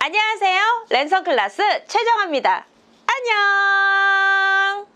안녕하세요. 랜선 클라스 최정아입니다. 안녕.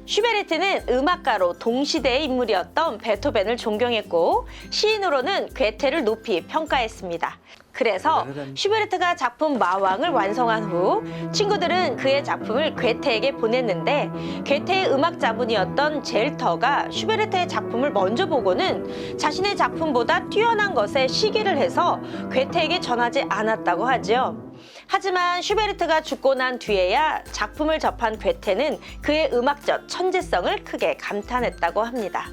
슈베르트는 음악가로 동시대의 인물이었던 베토벤을 존경했고 시인으로는 괴테를 높이 평가했습니다. 그래서 슈베르트가 작품 마왕을 완성한 후 친구들은 그의 작품을 괴테에게 보냈는데 괴테의 음악 자문이었던 젤터가 슈베르트의 작품을 먼저 보고는 자신의 작품보다 뛰어난 것에 시기를 해서 괴테에게 전하지 않았다고 하죠. 하지만 슈베르트가 죽고 난 뒤에야 작품을 접한 괴테는 그의 음악적 천재성을 크게 감탄했다고 합니다.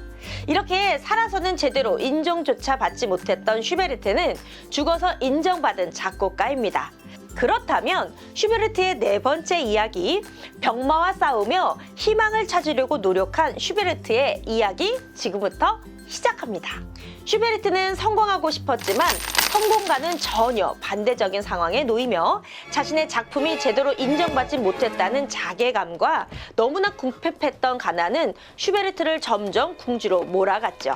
이렇게 살아서는 제대로 인정조차 받지 못했던 슈베르트는 죽어서 인정받은 작곡가입니다. 그렇다면 슈베르트의 네 번째 이야기, 병마와 싸우며 희망을 찾으려고 노력한 슈베르트의 이야기 지금부터 시작합니다. 슈베르트는 성공하고 싶었지만 성공과는 전혀 반대적인 상황에 놓이며 자신의 작품이 제대로 인정받지 못했다는 자괴감과 너무나 궁핍했던 가난은 슈베르트를 점점 궁지로 몰아갔죠.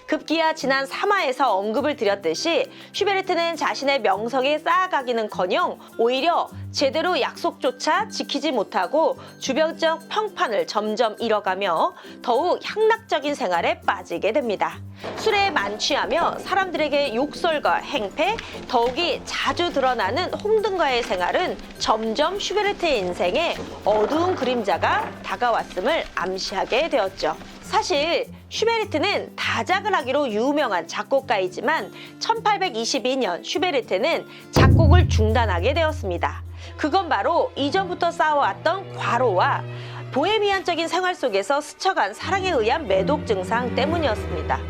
급기야 지난 3화에서 언급을 드렸듯이 슈베르트는 자신의 명성에 쌓아가기는커녕 오히려 제대로 약속조차 지키지 못하고 주변적 평판을 점점 잃어가며 더욱 향락적인 생활에 빠지게 됩니다. 술에 만취하며 사람들에게 욕설과 행패, 더욱이 자주 드러나는 홍등과의 생활은 점점 슈베르트의 인생에 어두운 그림자가 다가왔음을 암시하게 되었죠. 사실 슈베르트는 다작을 하기로 유명한 작곡가이지만 1822년 슈베르트는 작곡을 중단하게 되었습니다. 그건 바로 이전부터 쌓아왔던 과로와 보헤미안적인 생활 속에서 스쳐간 사랑에 의한 매독 증상 때문이었습니다.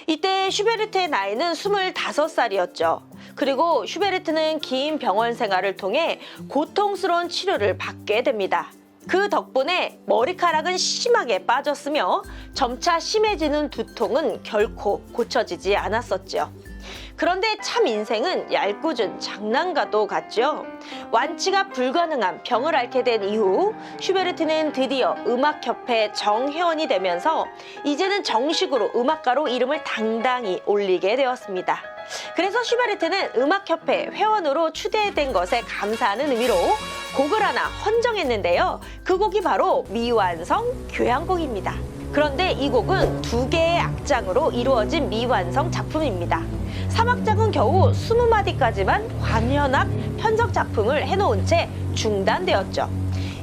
이때 슈베르트의 나이는 25살이었죠. 그리고 슈베르트는 긴 병원 생활을 통해 고통스러운 치료를 받게 됩니다. 그 덕분에 머리카락은 심하게 빠졌으며 점차 심해지는 두통은 결코 고쳐지지 않았었죠. 그런데 참 인생은 얄궂은 장난과도 같죠. 완치가 불가능한 병을 앓게 된 이후 슈베르트는 드디어 음악협회 정회원이 되면서 이제는 정식으로 음악가로 이름을 당당히 올리게 되었습니다. 그래서 슈베르트는 음악협회 회원으로 추대된 것에 감사하는 의미로 곡을 하나 헌정했는데요. 그 곡이 바로 미완성 교향곡입니다. 그런데 이 곡은 2개의 악장으로 이루어진 미완성 작품입니다. 3악장은 겨우 20마디까지만 관현악 편성 작품을 해놓은 채 중단되었죠.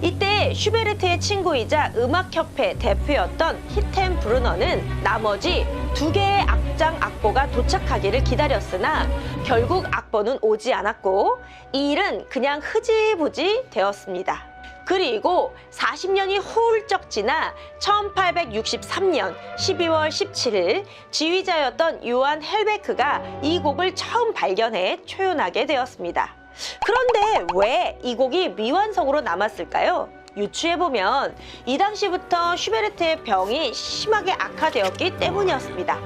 이때 슈베르트의 친구이자 음악협회 대표였던 히텐브루너는 나머지 2개의 악장 악보가 도착하기를 기다렸으나 결국 악보는 오지 않았고 이 일은 그냥 흐지부지 되었습니다. 그리고 40년이 훌쩍 지나 1863년 12월 17일 지휘자였던 요한 헬베크가 이 곡을 처음 발견해 초연하게 되었습니다. 그런데 왜 이 곡이 미완성으로 남았을까요? 유추해보면 이 당시부터 슈베르트의 병이 심하게 악화되었기 때문이었습니다.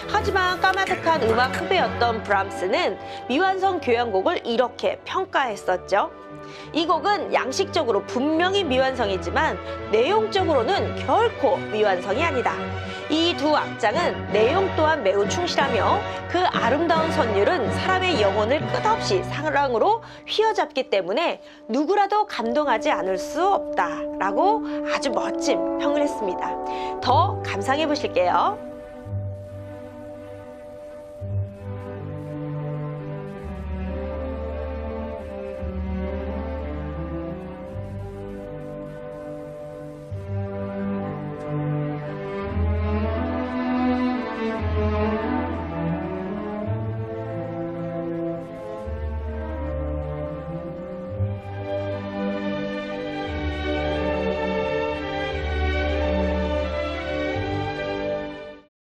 하지만 까마득한 음악 후배였던 브람스는 미완성 교향곡을 이렇게 평가했었죠. 이 곡은 양식적으로 분명히 미완성이지만 내용적으로는 결코 미완성이 아니다. 이 2악장은 내용 또한 매우 충실하며 그 아름다운 선율은 사람의 영혼을 끝없이 사랑으로 휘어잡기 때문에 누구라도 감동하지 않을 수 없다 라고 아주 멋진 평을 했습니다. 더 감상해 보실게요.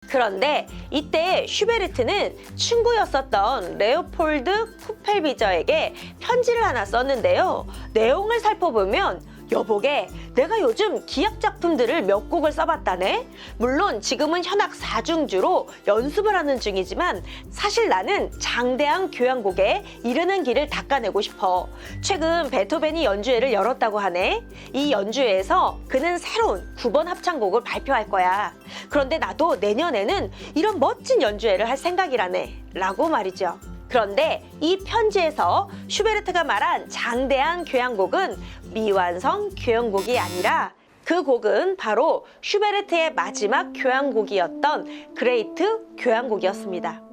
그런데 이때 슈베르트는 친구였었던 레오폴드 쿠펠비저에게 편지를 하나 썼는데요. 내용을 살펴보면 여보게, 내가 요즘 기악 작품들을 몇 곡을 써봤다네. 물론 지금은 현악 4중주로 연습을 하는 중이지만 사실 나는 장대한 교향곡에 이르는 길을 닦아내고 싶어. 최근 베토벤이 연주회를 열었다고 하네. 이 연주회에서 그는 새로운 9번 합창곡을 발표할 거야. 그런데 나도 내년에는 이런 멋진 연주회를 할 생각이라네. 라고 말이죠. 그런데 이 편지에서 슈베르트가 말한 장대한 교향곡은 미완성 교향곡이 아니라 그 곡은 바로 슈베르트의 마지막 교향곡이었던 그레이트 교향곡이었습니다.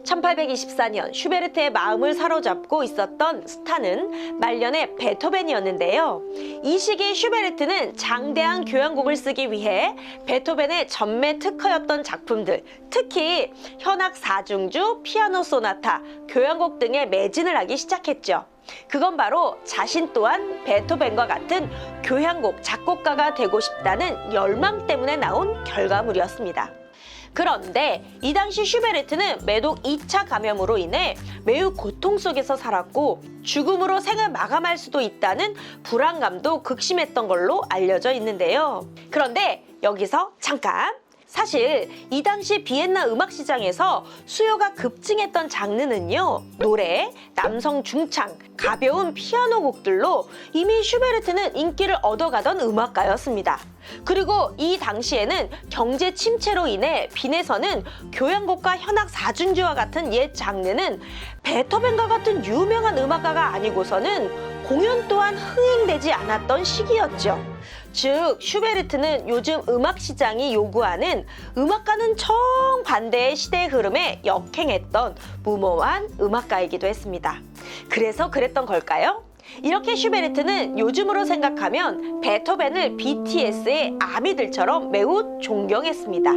1824년 슈베르트의 마음을 사로잡고 있었던 스타는 말년의 베토벤이었는데요. 이 시기 슈베르트는 장대한 교향곡을 쓰기 위해 베토벤의 전매 특허였던 작품들, 특히 현악 4중주, 피아노 소나타, 교향곡 등에 매진을 하기 시작했죠. 그건 바로 자신 또한 베토벤과 같은 교향곡 작곡가가 되고 싶다는 열망 때문에 나온 결과물이었습니다. 그런데 이 당시 슈베르트는 매독 2차 감염으로 인해 매우 고통 속에서 살았고 죽음으로 생을 마감할 수도 있다는 불안감도 극심했던 걸로 알려져 있는데요. 그런데 여기서 잠깐! 사실 이 당시 비엔나 음악 시장에서 수요가 급증했던 장르는요, 노래, 남성 중창, 가벼운 피아노 곡들로 이미 슈베르트는 인기를 얻어가던 음악가였습니다. 그리고 이 당시에는 경제 침체로 인해 빈에서는 교향곡과 현악 4중주와 같은 옛 장르는 베토벤과 같은 유명한 음악가가 아니고서는 공연 또한 흥행되지 않았던 시기였죠. 즉 슈베르트는 요즘 음악 시장이 요구하는 음악과는 정반대의 시대의 흐름에 역행했던 무모한 음악가이기도 했습니다. 그래서 그랬던 걸까요? 이렇게 슈베르트는 요즘으로 생각하면 베토벤을 BTS의 아미들처럼 매우 존경했습니다.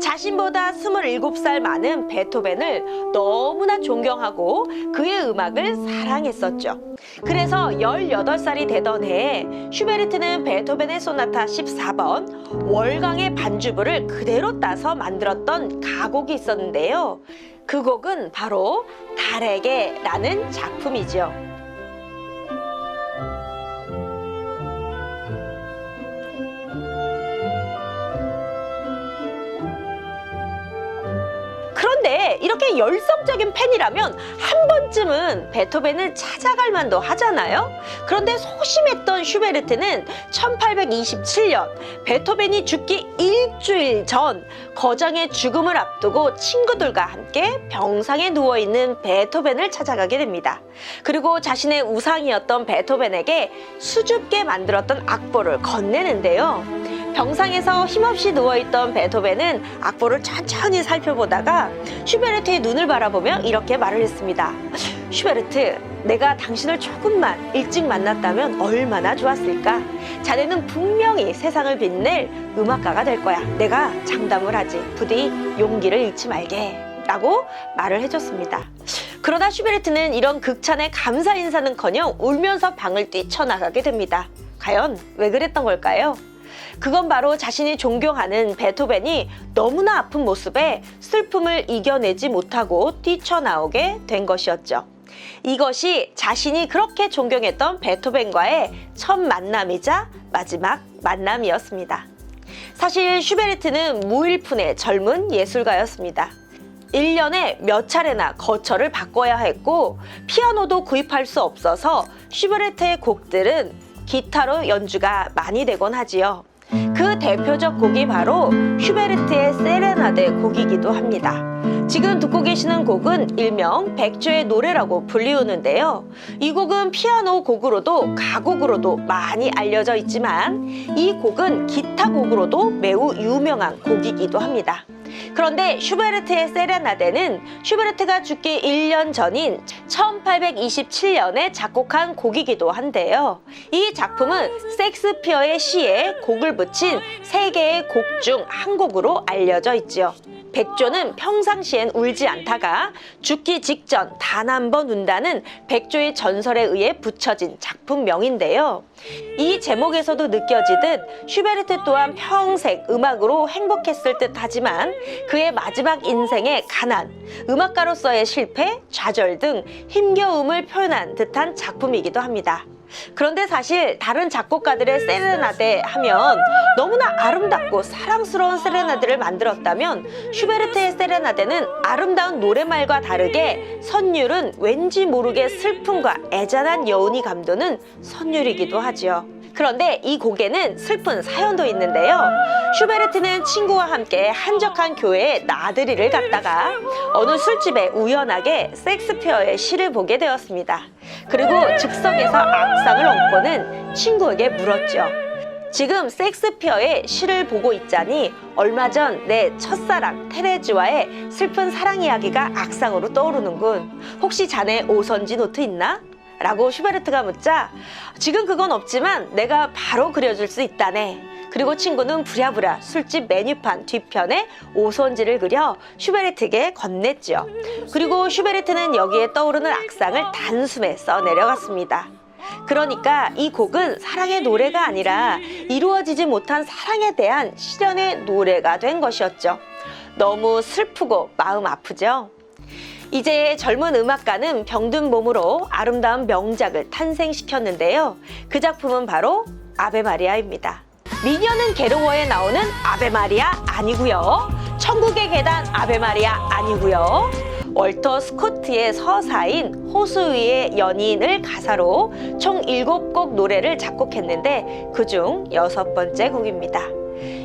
자신보다 27살 많은 베토벤을 너무나 존경하고 그의 음악을 사랑했었죠. 그래서 18살이 되던 해에 슈베르트는 베토벤의 소나타 14번 월광의 반주부를 그대로 따서 만들었던 가곡이 있었는데요. 그 곡은 바로 달에게라는 작품이죠. 그런데 이렇게 열성적인 팬이라면 한 번쯤은 베토벤을 찾아갈 만도 하잖아요. 그런데 소심했던 슈베르트는 1827년 베토벤이 죽기 일주일 전 거장의 죽음을 앞두고 친구들과 함께 병상에 누워있는 베토벤을 찾아가게 됩니다. 그리고 자신의 우상이었던 베토벤에게 수줍게 만들었던 악보를 건네는데요. 병상에서 힘없이 누워있던 베토벤은 악보를 천천히 살펴보다가 슈베르트의 눈을 바라보며 이렇게 말을 했습니다. 슈베르트, 내가 당신을 조금만 일찍 만났다면 얼마나 좋았을까? 자네는 분명히 세상을 빛낼 음악가가 될 거야. 내가 장담을 하지. 부디 용기를 잃지 말게. 라고 말을 해줬습니다. 그러다 슈베르트는 이런 극찬에 감사 인사는커녕 울면서 방을 뛰쳐나가게 됩니다. 과연 왜 그랬던 걸까요? 그건 바로 자신이 존경하는 베토벤이 너무나 아픈 모습에 슬픔을 이겨내지 못하고 뛰쳐나오게 된 것이었죠. 이것이 자신이 그렇게 존경했던 베토벤과의 첫 만남이자 마지막 만남이었습니다. 사실 슈베르트는 무일푼의 젊은 예술가였습니다. 1년에 몇 차례나 거처를 바꿔야 했고 피아노도 구입할 수 없어서 슈베르트의 곡들은 기타로 연주가 많이 되곤 하지요. 그 대표적 곡이 바로 슈베르트의 세레나데 곡이기도 합니다. 지금 듣고 계시는 곡은 일명 백조의 노래라고 불리우는데요. 이 곡은 피아노 곡으로도 가곡으로도 많이 알려져 있지만 이 곡은 기타 곡으로도 매우 유명한 곡이기도 합니다. 그런데 슈베르트의 세레나데는 슈베르트가 죽기 1년 전인 1827년에 작곡한 곡이기도 한데요. 이 작품은 셰익스피어의 시에 곡을 붙인 세 개의 곡 중 한 곡으로 알려져 있죠. 백조는 평상시엔 울지 않다가 죽기 직전 단 한 번 운다는 백조의 전설에 의해 붙여진 작품명인데요. 이 제목에서도 느껴지듯 슈베르트 또한 평생 음악으로 행복했을 듯 하지만 그의 마지막 인생의 가난, 음악가로서의 실패, 좌절 등 힘겨움을 표현한 듯한 작품이기도 합니다. 그런데 사실 다른 작곡가들의 세레나데 하면 너무나 아름답고 사랑스러운 세레나데를 만들었다면 슈베르트의 세레나데는 아름다운 노랫말과 다르게 선율은 왠지 모르게 슬픔과 애잔한 여운이 감도는 선율이기도 하죠. 그런데 이 곡에는 슬픈 사연도 있는데요. 슈베르트는 친구와 함께 한적한 교회에 나들이를 갔다가 어느 술집에 우연하게 섹스피어의 시를 보게 되었습니다. 그리고 즉석에서 악상을 얹고는 친구에게 물었죠. 지금 섹스피어의 시를 보고 있자니 얼마 전 내 첫사랑 테레즈와의 슬픈 사랑 이야기가 악상으로 떠오르는군. 혹시 자네 오선지 노트 있나? 라고 슈베르트가 묻자 지금 그건 없지만 내가 바로 그려줄 수 있다네. 그리고 친구는 부랴부랴 술집 메뉴판 뒤편에 오선지를 그려 슈베르트에게 건넸죠. 그리고 슈베르트는 여기에 떠오르는 악상을 단숨에 써내려갔습니다. 그러니까 이 곡은 사랑의 노래가 아니라 이루어지지 못한 사랑에 대한 시련의 노래가 된 것이었죠. 너무 슬프고 마음 아프죠? 이제 젊은 음악가는 병든 몸으로 아름다운 명작을 탄생시켰는데요. 그 작품은 바로 아베 마리아입니다. 미녀는 괴로워에 나오는 아베 마리아 아니고요. 천국의 계단 아베 마리아 아니고요. 월터 스코트의 서사인 호수 위의 연인을 가사로 총 7곡 노래를 작곡했는데 그중 6번째 곡입니다.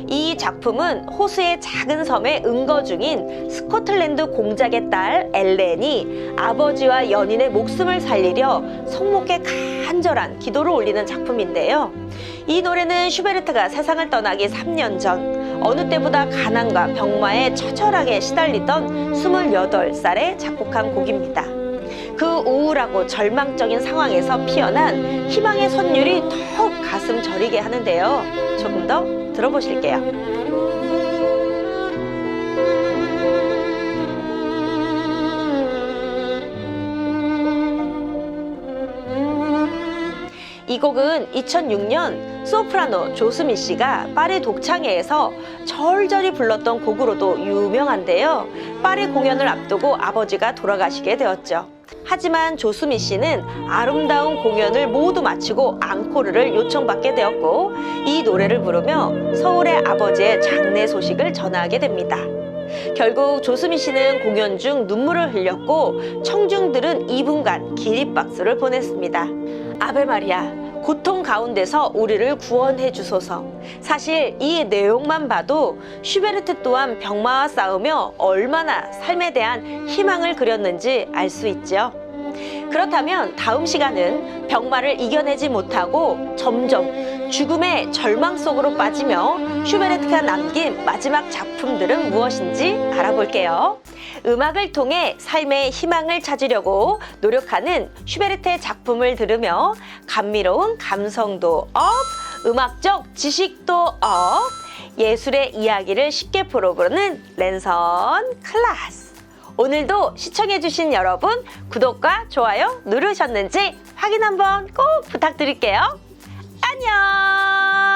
이 작품은 호수의 작은 섬에 응거 중인 스코틀랜드 공작의 딸 엘렌이 아버지와 연인의 목숨을 살리려 성목에 간절한 기도를 올리는 작품인데요. 이 노래는 슈베르트가 세상을 떠나기 3년 전 어느 때보다 가난과 병마에 처절하게 시달리던 28살에 작곡한 곡입니다. 그 우울하고 절망적인 상황에서 피어난 희망의 선율이 더욱 가슴 저리게 하는데요. 조금 더 들어보실게요. 이 곡은 2006년 소프라노 조스미 씨가 파리 독창회에서 절절히 불렀던 곡으로도 유명한데요. 파리 공연을 앞두고 아버지가 돌아가시게 되었죠. 하지만 조스미 씨는 아름다운 공연을 모두 마치고 앙코르를 요청받게 되었고 이 노래를 부르며 서울의 아버지의 장례 소식을 전하게 됩니다. 결국 조스미 씨는 공연 중 눈물을 흘렸고 청중들은 2분간 기립박수를 보냈습니다. 아베 마리아, 고통 가운데서 우리를 구원해 주소서. 사실 이 내용만 봐도 슈베르트 또한 병마와 싸우며 얼마나 삶에 대한 희망을 그렸는지 알 수 있죠. 그렇다면 다음 시간은 병마를 이겨내지 못하고 점점 죽음의 절망 속으로 빠지며 슈베르트가 남긴 마지막 작품들은 무엇인지 알아볼게요. 음악을 통해 삶의 희망을 찾으려고 노력하는 슈베르트의 작품을 들으며 감미로운 감성도 업, 음악적 지식도 업, 예술의 이야기를 쉽게 풀어보는 랜선 클래스. 오늘도 시청해주신 여러분 구독과 좋아요 누르셨는지 확인 한번 꼭 부탁드릴게요. 안녕.